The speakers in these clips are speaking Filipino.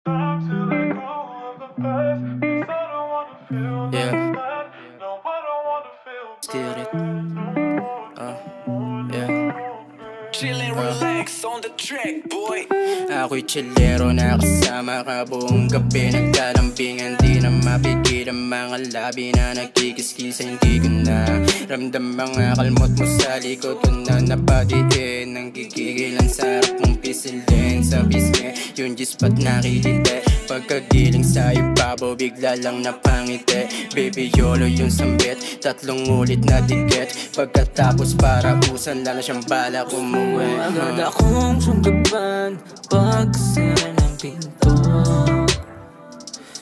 Yeah. Let's get it. Yeah. Chillin', relax on the track, boy. Ako'y chillero na kasama ka buong gabi. Nagkalambingan, di na mapigil ang mga labi na nagkikiskisa. Hindi ko na ramdam mga kalmot mo sa likod ko na napadiin. Nang gigigilan sa harap mong pisilin. Sa bisne, yung G-spot nakilite. Pagkagiling sa ibabaw, bigla lang napangiti. Baby yolo yung sambit, 3 ulit na dikit. Pagkatapos para usan lang na siyang balak umuwi. Agad akong sunggaban pagsara ng pinto.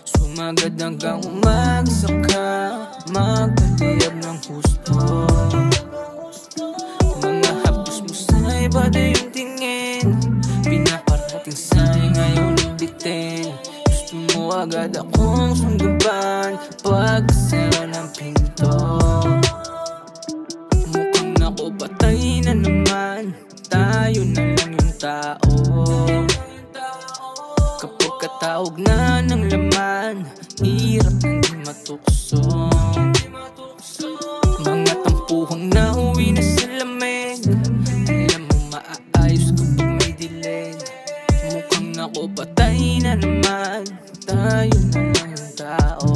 Sumagad hanggang umagsaka, magkaliyab ng husto. Mga hapos mo sa iba na yung tingin, pinaparating sa'yo ngayon bitin. Gusto mo agad akong sunggaban pagsara ng pinto. Mukhang ako patay na naman, tayo na lang yung tao. Kapag katawag na ng laman, hirap na di matukso. Mga tampuhang nauwi na sa lamig, alam mo maaayos kapag may dilig. Mukhang ako patay na naman, tayo na lang yung tao.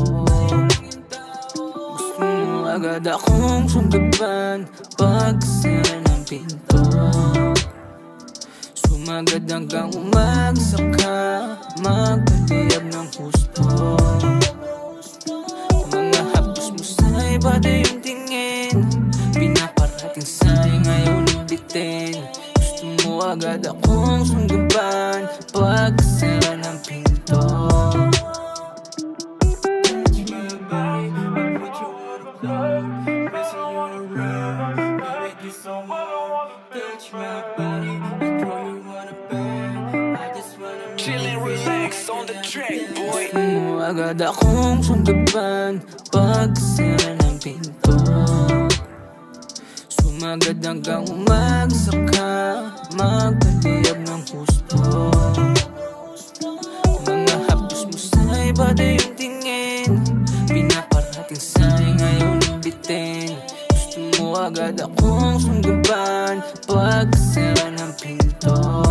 Gusto mo agad akong sunggaban pagsara ng pinto. Sumagad hanggang umagsaka, magkaliyab ng husto. Mga hapos mo sa iba na yung tingin, pinaparating sa'yo ngayon bitin. Gusto mo agad akong sunggaban pagsara ng pinto. Chillin', relax on the track, boy. Gusto mo agad akong sunggaban pagsara ng pinto. Sumagad hanggang umagsaka, magkaliyab ng husto. Mga hapos mo sa iba na yung tingin, pinaparating sa'yo ngayon bitin. Gusto mo agad akong sunggaban pagsara ng pinto.